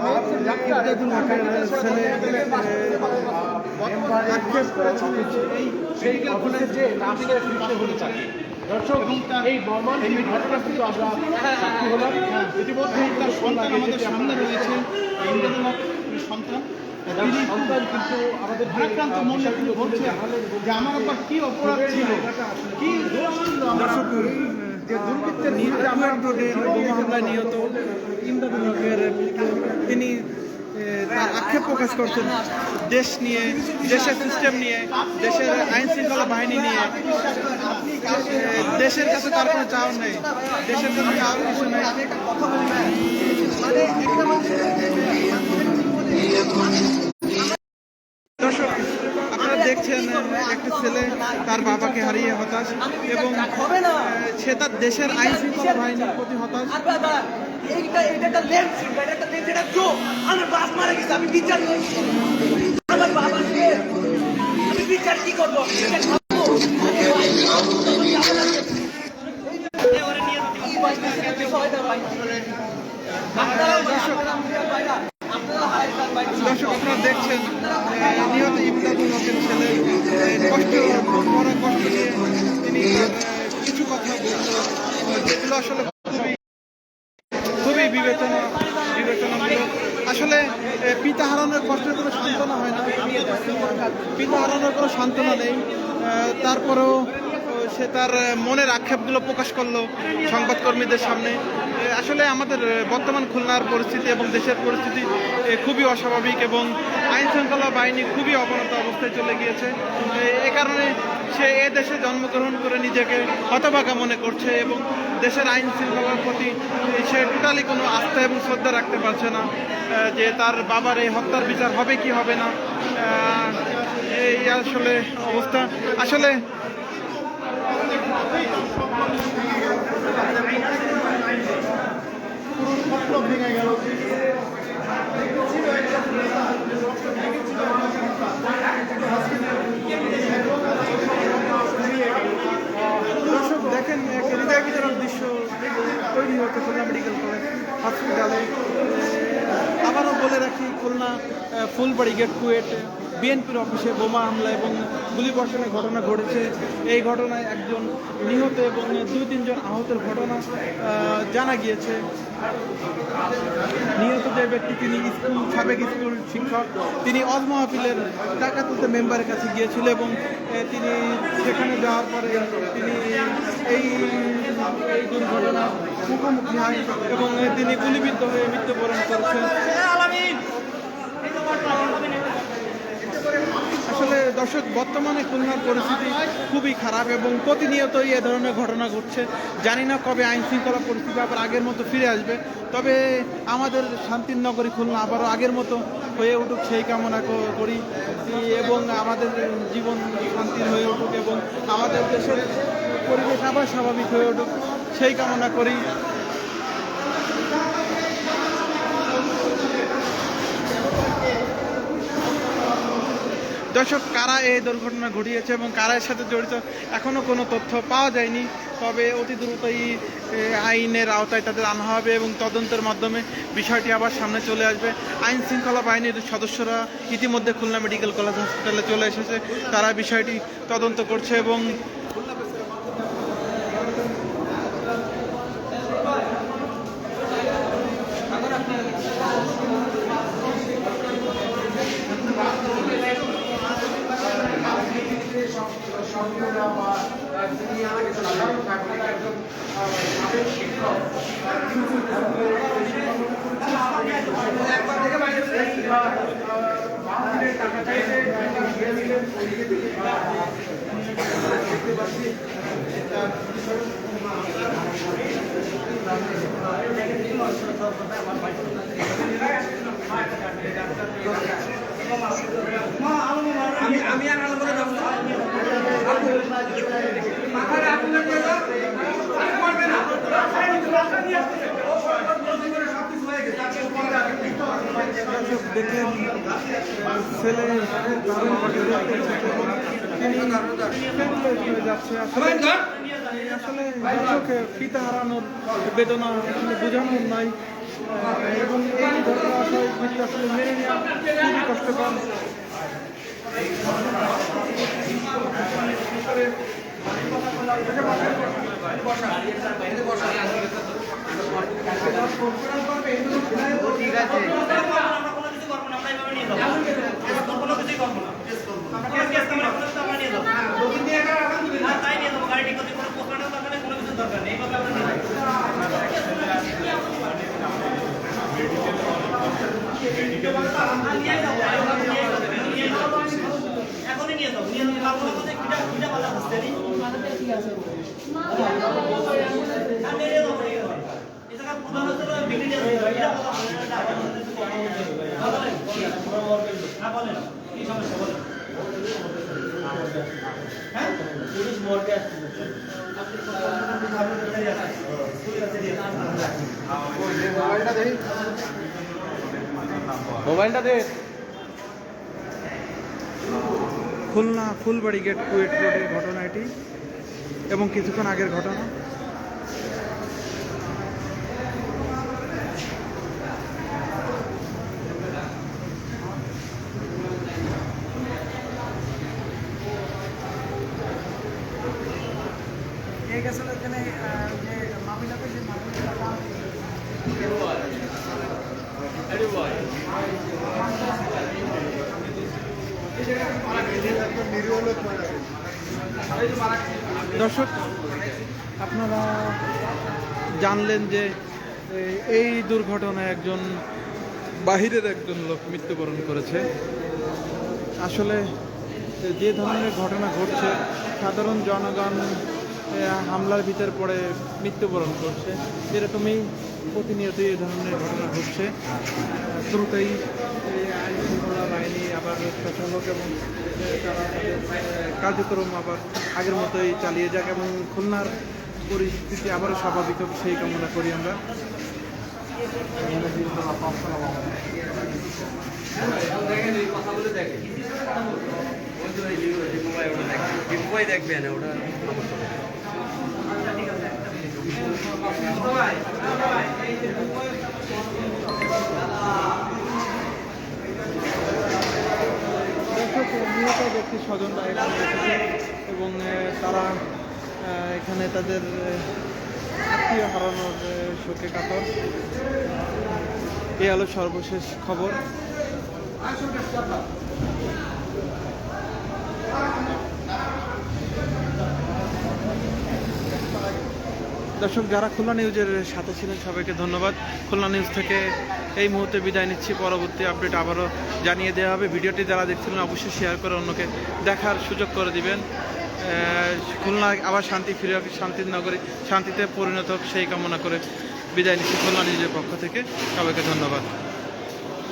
ইমদাদুল হকের ছেলে আক্ষেপ করেছেন এই মেডিকেল কলেজে যে নার্সিংয়ের ফিরতে হলে চাকরি। দর্শক, এই মর্মান্তিক ঘটনা কিন্তু আমরা সাক্ষী হলাম। ইতিমধ্যেই তার সন্তান আমাদের সামনে রয়েছে, ইমদাদুল হক সন্তান। তিনি সন্তান কিন্তু আমাদের ভারাক্রান্ত মনে বলছে যে আমার আবার কি অপরাধ ছিল, কি দোষ ছিল আমার, যে দুর্বৃত্তের নিহত আমার বোমা হামলায় নিহত ইমদাদুল হকের তিনি তার আক্ষেপ প্রকাশ করছেন দেশ নিয়ে, দেশের সিস্টেম নিয়ে, দেশের আইন শৃঙ্খলা বাহিনী নিয়ে। দেশের কাছে তার কোনো চাওয়া নেই, দেশের কাছে চাওয়ার কিছু নেই। দর্শক, আপনারা দেখছেন একটা ছেলে তার বাবাকে হারিয়ে হতাশ এবং সে তার দেশের আইন শৃঙ্খলা বাহিনীর প্রতি হতাশ। কি করবো? দর্শক, আপনারা দেখছেন নিহত ইমদাদুল হকের ছেলে কষ্ট নিয়ে তিনি কিছু কথা বলছেন, যেগুলো আসলে খুবই বিবেচনামূলক। আসলে পিতা হারানোর কষ্টের কোনো সান্ত্বনা হয় না, পিতা হারানোর কোনো সান্ত্বনা নেই। তারপরেও সে তার মনের আক্ষেপগুলো প্রকাশ করলো সংবাদকর্মীদের সামনে। আসলে আমাদের বর্তমান খুলনার পরিস্থিতি এবং দেশের পরিস্থিতি খুবই অস্বাভাবিক এবং আইন শৃঙ্খলা বাহিনী খুবই অবনত অবস্থায় চলে গিয়েছে। এ কারণে সে এ দেশে জন্মগ্রহণ করে নিজেকে হতভাগা মনে করছে এবং দেশের আইন শৃঙ্খলার প্রতি সে টোটালি কোনো আস্থা এবং শ্রদ্ধা রাখতে পারছে না যে তার বাবার এই হত্যার বিচার হবে কি হবে না। এই আসলে অবস্থা। আসলে ভেঙে গেল। দর্শক দেখেন, এক হৃদয় বিতরণ দৃশ্য তৈরি হচ্ছে খুলনা মেডিকেল কলেজ হসপিটালে। আবারও বলে রাখি, খুলনা ফুলবাড়ি গেট কুয়েট বিএনপির অফিসে বোমা হামলা এবং গুলিবর্ষণের ঘটনা ঘটেছে। এই ঘটনায় একজন নিহত এবং 2-3 জন আহতের ঘটনা জানা গিয়েছে। নিহত যে ব্যক্তি তিনি সাবেক স্কুল শিক্ষক, তিনি অজ মাহফিলের টাকা তুলতে মেম্বারের কাছে গিয়েছিল এবং তিনি সেখানে যাওয়ার পরে তিনি এই দুর্ঘটনার মুখোমুখি হয় এবং তিনি গুলিবিদ্ধ হয়ে মৃত্যুবরণ করেছেন। আসলে দর্শক, বর্তমানে খুলনার পরিস্থিতি খুবই খারাপ এবং প্রতিনিয়তই এ ধরনের ঘটনা ঘটছে। জানি না কবে আইন শৃঙ্খলা পরিস্থিতি আবার আগের মতো ফিরে আসবে, তবে আমাদের শান্তির নগরী খুলনা আবারও আগের মতো হয়ে উঠুক সেই কামনা করি এবং আমাদের জীবন শান্তির হয়ে উঠুক এবং আমাদের দেশের পরিবেশ আবার স্বাভাবিক হয়ে উঠুক সেই কামনা করি। দর্শক, কারা এই দুর্ঘটনা ঘটিয়েছে এবং কারা এর সাথে জড়িত এখনও কোনো তথ্য পাওয়া যায়নি, তবে অতি দ্রুতই আইনের আওতায় তাদের আনা হবে এবং তদন্তের মাধ্যমে বিষয়টি আবার সামনে চলে আসবে। আইন শৃঙ্খলা বাহিনীর সদস্যরা ইতিমধ্যে খুলনা মেডিকেল কলেজ হসপিটালে চলে এসেছে, তারা বিষয়টি তদন্ত করছে এবং আমি আর আলাদা ব্যবস্থা দেখলেন ছেলে যাচ্ছে। আসলে দর্শকে পিতা হারানোর বেদনা বোঝানোর নাই এবং এই ঘটনা পরিস্থিতি আসলে মেনে নেওয়া খুবই কষ্টকর। ঠিক আছে এখনই নিয়ে যাও নিয়ে ঠিক আছে মোবাইলটা দে। খুলনা ফুলবাড়ি গেট কুয়েট রোডের ঘটনা এটি এবং কিছুক্ষণ আগের ঘটনা। এখানে যে মামিলাকে যে দর্শক, আপনারা জানলেন যে এই দুর্ঘটনায় একজন বাহিরের একজন লোক মৃত্যুবরণ করেছে। আসলে যে ধরনের ঘটনা ঘটছে, সাধারণ জনগণ হামলার ভিতর পড়ে মৃত্যুবরণ করছে, এরকমই প্রতিনিয়তই এই ধরনের ঘটনা ঘটছে। দ্রুতই আইন শৃঙ্খলা বাহিনী আবার প্রশাসক এবং তারা তাদের কার্যক্রম আবার আগের মতোই চালিয়ে যাক এবং খুলনার পরিস্থিতি আবারও স্বাভাবিক হোক সেই কামনা করি আমরা। দেখবেন ওটা নিহত ব্যক্তি স্বজনরা এখানে এসেছে এবং তারা এখানে তাদের আত্মীয় হারানোর শোকে কাতর। এই হলো সর্বশেষ খবর। দর্শক, যারা খুলনা নিউজের সাথে ছিলেন সবাইকে ধন্যবাদ। খুলনা নিউজ থেকে এই মুহূর্তে বিদায় নিচ্ছি। পরবর্তী আপডেট আবারও জানিয়ে দেওয়া হবে। ভিডিওটি যারা দেখছিলেন অবশ্যই শেয়ার করে অন্যকে দেখার সুযোগ করে দিবেন। খুলনা আবার শান্তি ফিরে হোক, শান্তির নগরী শান্তিতে পরিণত হোক সেই কামনা করে বিদায় নিচ্ছি খুলনা নিউজের পক্ষ থেকে। সবাইকে ধন্যবাদ।